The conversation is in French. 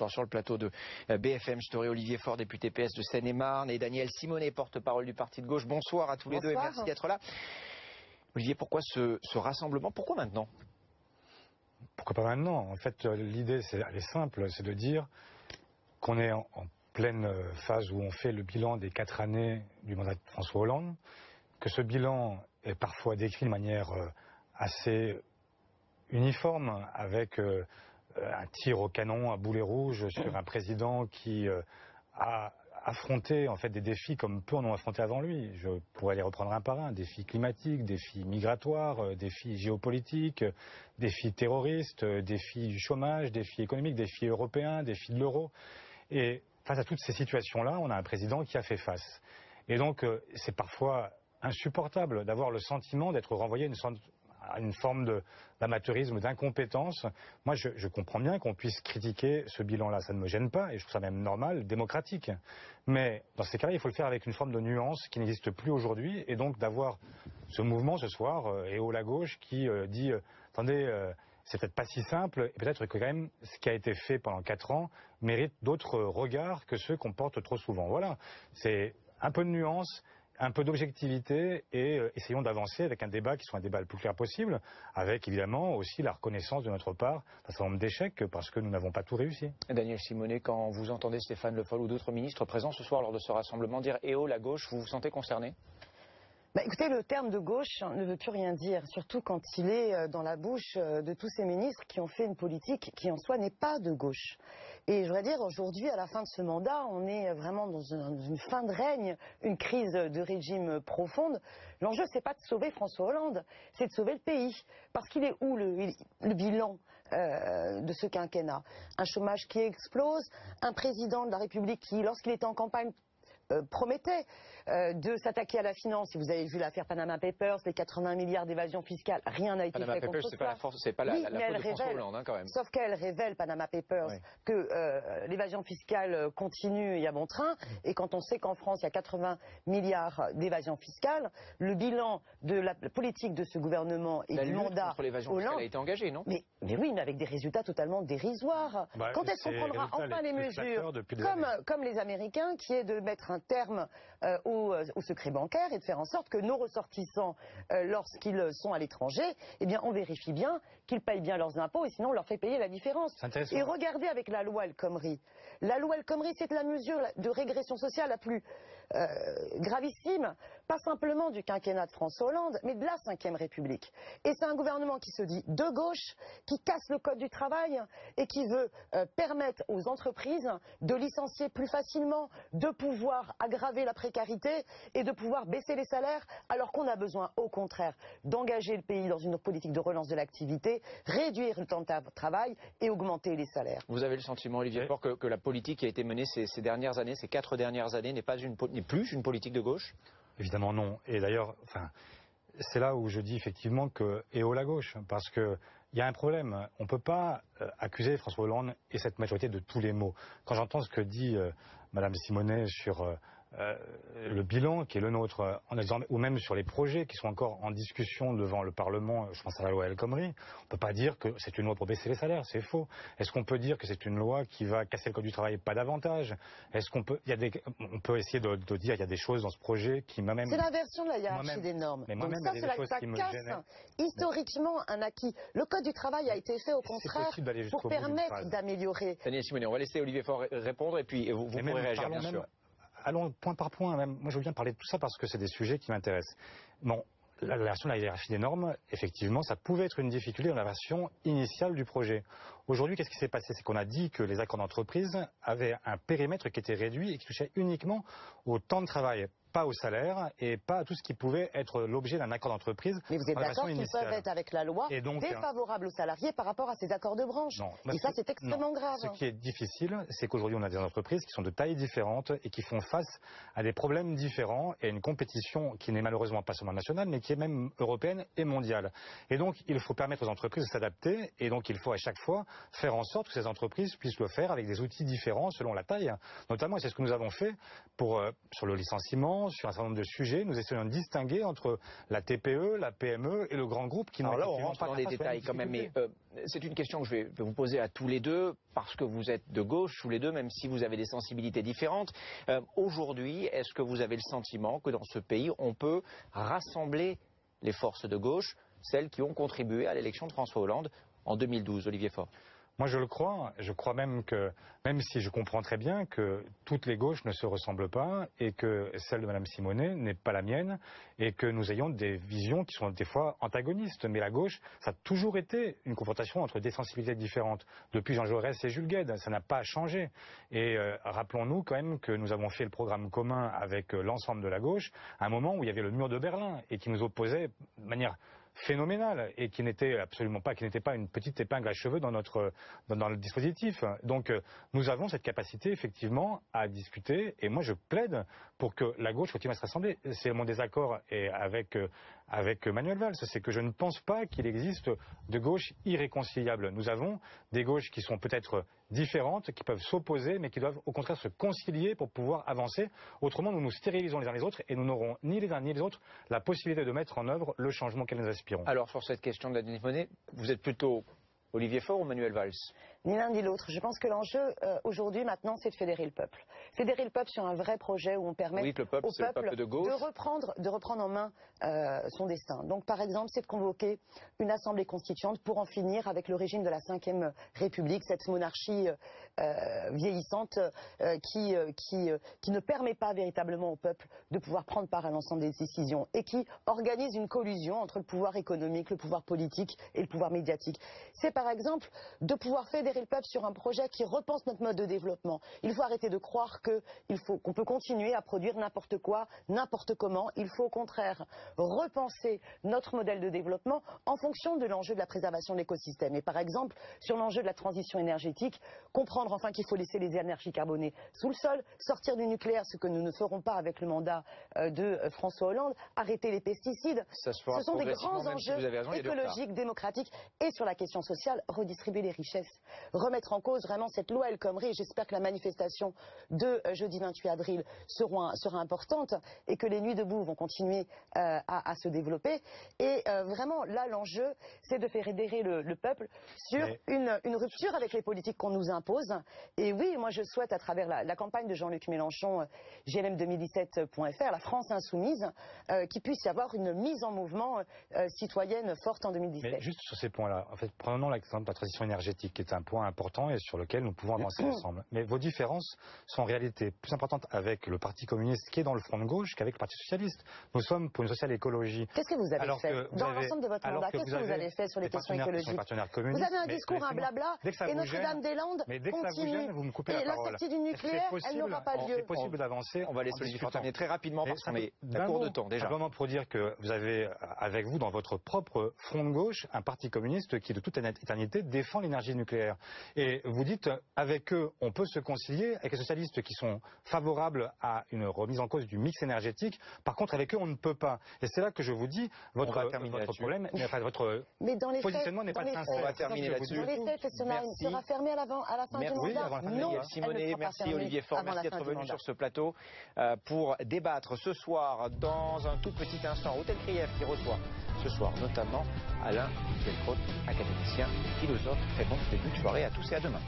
Sur le plateau de BFM Story, Olivier Faure, député PS de Seine-et-Marne, et Daniel Simonet, porte-parole du Parti de gauche. Bonsoir à tous les deux et merci d'être là. Olivier, pourquoi ce rassemblement? Pourquoi maintenant? Pourquoi pas maintenant? En fait, l'idée, elle est simple, c'est de dire qu'on est en pleine phase où on fait le bilan des 4 années du mandat de François Hollande, que ce bilan est parfois décrit de manière assez uniforme, avec un tir au canon à boulet rouge sur un président qui a affronté en fait des défis comme peu en ont affronté avant lui. Je pourrais les reprendre un par un: défis climatiques, défis migratoires, défis géopolitiques, défis terroristes, défis du chômage, défis économiques, défis européens, défis de l'euro. Et face à toutes ces situations-là, on a un président qui a fait face. Et donc c'est parfois insupportable d'avoir le sentiment d'être renvoyé à une forme d'amateurisme, d'incompétence. Moi, je comprends bien qu'on puisse critiquer ce bilan-là, ça ne me gêne pas, et je trouve ça même normal, démocratique. Mais dans ces cas-là, il faut le faire avec une forme de nuance qui n'existe plus aujourd'hui, et donc d'avoir ce mouvement ce soir, et haut la gauche, qui dit attendez, c'est peut-être pas si simple, et peut-être que quand même ce qui a été fait pendant 4 ans mérite d'autres regards que ceux qu'on porte trop souvent. Voilà, c'est un peu de nuance, un peu d'objectivité, et essayons d'avancer avec un débat qui soit un débat le plus clair possible, avec évidemment aussi la reconnaissance de notre part d'un certain nombre d'échecs parce que nous n'avons pas tout réussi. Daniel Simonet, quand vous entendez Stéphane Le Foll ou d'autres ministres présents ce soir lors de ce rassemblement dire « Eh oh, la gauche », vous vous sentez concerné? Écoutez, le terme de gauche ne veut plus rien dire, surtout quand il est dans la bouche de tous ces ministres qui ont fait une politique qui en soi n'est pas de gauche. Et je voudrais dire, aujourd'hui, à la fin de ce mandat, on est vraiment dans une fin de règne, une crise de régime profonde. L'enjeu, c'est pas de sauver François Hollande, c'est de sauver le pays. Parce qu'il est où le bilan de ce quinquennat? Un chômage qui explose, un président de la République qui, lorsqu'il était en campagne, promettait de s'attaquer à la finance. Si vous avez vu l'affaire Panama Papers, les 80 milliards d'évasion fiscale, rien n'a été fait contre cela. C'est pas la faute de François Hollande, hein, quand même. Sauf qu'elle révèle, Panama Papers, que l'évasion fiscale continue et à bon train. Et quand on sait qu'en France, il y a 80 milliards d'évasion fiscale, le bilan de la politique de ce gouvernement et du mandat contre l'évasion fiscale a été engagé, non? mais oui, mais avec des résultats totalement dérisoires. Quand est-ce qu'on prendra enfin les mesures, comme les Américains, qui est de mettre un terme au secret bancaire et de faire en sorte que nos ressortissants, lorsqu'ils sont à l'étranger, eh bien, on vérifie bien qu'ils payent bien leurs impôts et sinon on leur fait payer la différence. Et regardez avec la loi El Khomri. La loi El Khomri, c'est la mesure de régression sociale la plus gravissime, pas simplement du quinquennat de François Hollande, mais de la Ve République. Et c'est un gouvernement qui se dit de gauche, qui casse le code du travail et qui veut permettre aux entreprises de licencier plus facilement, de pouvoir aggraver la précarité et de pouvoir baisser les salaires, alors qu'on a besoin, au contraire, d'engager le pays dans une politique de relance de l'activité, réduire le temps de travail et augmenter les salaires. Vous avez le sentiment, Olivier Faure, que la politique qui a été menée ces dernières années, ces 4 dernières années, n'est plus une politique de gauche? Évidemment non. Et d'ailleurs, c'est là où je dis effectivement que et haut la gauche, parce que il y a un problème. On ne peut pas accuser François Hollande et cette majorité de tous les maux. Quand j'entends ce que dit Madame Simonet sur le bilan qui est le nôtre, ou même sur les projets qui sont encore en discussion devant le Parlement, je pense à la loi El Khomri, on ne peut pas dire que c'est une loi pour baisser les salaires, c'est faux. Est-ce qu'on peut dire que c'est une loi qui va casser le code du travail? Pas davantage. Est-ce qu'on peut, on peut essayer de dire il y a des choses dans ce projet qui même... C'est l'inversion de la hiérarchie des normes. Donc ça, ça casse historiquement un acquis. Le code du travail a été fait au contraire pour permettre d'améliorer. Daniel Simonet, on va laisser Olivier Faure répondre et puis vous pourrez réagir, bien sûr. Allons point par point. Moi, je veux bien parler de tout ça parce que c'est des sujets qui m'intéressent. Bon, la version de la hiérarchie des normes, effectivement, ça pouvait être une difficulté dans la version initiale du projet. Aujourd'hui, qu'est-ce qui s'est passé? C'est qu'on a dit que les accords d'entreprise avaient un périmètre qui était réduit et qui touchait uniquement au temps de travail, pas au salaire et pas à tout ce qui pouvait être l'objet d'un accord d'entreprise. Mais vous êtes d'accord qu'ils peuvent être avec la loi défavorables aux salariés par rapport à ces accords de branche? Non, et ça, c'est extrêmement grave. Ce qui est difficile, c'est qu'aujourd'hui, on a des entreprises qui sont de tailles différentes et qui font face à des problèmes différents et à une compétition qui n'est malheureusement pas seulement nationale, mais qui est même européenne et mondiale. Et donc, il faut permettre aux entreprises de s'adapter et donc il faut à chaque fois faire en sorte que ces entreprises puissent le faire avec des outils différents selon la taille. Notamment, et c'est ce que nous avons fait sur le licenciement, pourtant, sur un certain nombre de sujets, nous essayons de distinguer entre la TPE, la PME et le grand groupe qui n'ont pas... Alors là, on rentre dans les détails quand même, mais c'est une question que je vais vous poser à tous les deux, parce que vous êtes de gauche, tous les deux, même si vous avez des sensibilités différentes. Aujourd'hui, est-ce que vous avez le sentiment que dans ce pays, on peut rassembler les forces de gauche, celles qui ont contribué à l'élection de François Hollande en 2012, Olivier Faure? Moi, je le crois. Je crois même que, même si je comprends très bien que toutes les gauches ne se ressemblent pas et que celle de Mme Simonet n'est pas la mienne et que nous ayons des visions qui sont des fois antagonistes. Mais la gauche, ça a toujours été une confrontation entre des sensibilités différentes. Depuis Jean Jaurès et Jules Guesde, ça n'a pas changé. Et rappelons-nous quand même que nous avons fait le programme commun avec l'ensemble de la gauche à un moment où il y avait le mur de Berlin et qui nous opposait de manière phénoménal et qui n'était absolument pas, qui n'était pas une petite épingle à cheveux dans le dispositif. Donc nous avons cette capacité effectivement à discuter et moi je plaide pour que la gauche continue à se rassembler. C'est mon désaccord avec Manuel Valls, c'est que je ne pense pas qu'il existe de gauches irréconciliables. Nous avons des gauches qui sont peut-être différentes, qui peuvent s'opposer, mais qui doivent au contraire se concilier pour pouvoir avancer. Autrement, nous nous stérilisons les uns les autres et nous n'aurons ni les uns ni les autres la possibilité de mettre en œuvre le changement auquel nous aspirons. Alors, sur cette question de la monnaie, vous êtes plutôt Olivier Faure ou Manuel Valls? Ni l'un ni l'autre. Je pense que l'enjeu aujourd'hui, maintenant, c'est de fédérer le peuple. Fédérer le peuple sur un vrai projet où on permet au peuple de reprendre en main son destin. Donc, par exemple, c'est de convoquer une assemblée constituante pour en finir avec le régime de la Ve République, cette monarchie vieillissante qui ne permet pas véritablement au peuple de pouvoir prendre part à l'ensemble des décisions et qui organise une collusion entre le pouvoir économique, le pouvoir politique et le pouvoir médiatique. C'est par exemple de pouvoir fédérer le peuple sur un projet qui repense notre mode de développement. Il faut arrêter de croire qu'on peut continuer à produire n'importe quoi, n'importe comment. Il faut au contraire repenser notre modèle de développement en fonction de l'enjeu de la préservation de l'écosystème. Et par exemple, sur l'enjeu de la transition énergétique, comprendre enfin qu'il faut laisser les énergies carbonées sous le sol, sortir du nucléaire, ce que nous ne ferons pas avec le mandat de François Hollande, arrêter les pesticides. Ce sont des grands enjeux écologiques, démocratiques et sur la question sociale, redistribuer les richesses. Remettre en cause vraiment cette loi El Khomri et j'espère que la manifestation de jeudi 28 avril sera importante et que les nuits debout vont continuer à se développer. Et vraiment, là, l'enjeu, c'est de faire fédérer le peuple sur une rupture avec les politiques qu'on nous impose. Et oui, moi, je souhaite, à travers la campagne de Jean-Luc Mélenchon, GLM2017.fr, la France insoumise, qu'il puisse y avoir une mise en mouvement citoyenne forte en 2017. Mais juste sur ces points-là, en fait, prenons l'exemple de la transition énergétique, qui est un point important et sur lequel nous pouvons avancer ensemble. Mais vos différences sont en réalité plus importantes avec le Parti communiste qui est dans le front de gauche qu'avec le Parti socialiste. Nous sommes pour une sociale écologie. Qu'est-ce que vous avez fait dans l'ensemble de votre mandat? Qu'est-ce que vous avez fait sur les questions écologiques? Vous avez un discours, un blabla, et Notre-Dame-des-Landes continue. Et la sortie du nucléaire, elle n'aura pas lieu. C'est possible d'avancer. On va laisser Olivier Faure terminer très rapidement parce qu'on est à court de temps déjà. Simplement pour dire que vous avez avec vous dans votre propre front de gauche un Parti communiste qui de toute éternité défend l'énergie nucléaire. Et vous dites, avec eux, on peut se concilier, avec les socialistes qui sont favorables à une remise en cause du mix énergétique. Par contre, avec eux, on ne peut pas. Et c'est là que je vous dis, votre problème, votre positionnement n'est pas sincère. On va terminer là-dessus. Dans les faits, Fessenheim sera fermée à la fin du mandat. Non, Simonet, merci Olivier Faure, merci d'être venu sur ce plateau pour débattre ce soir, dans un tout petit instant, Hôtel Krief qui reçoit ce soir notamment Alain Finkielkraut, académicien, philosophe. Très bon début de soirée à tous et à demain.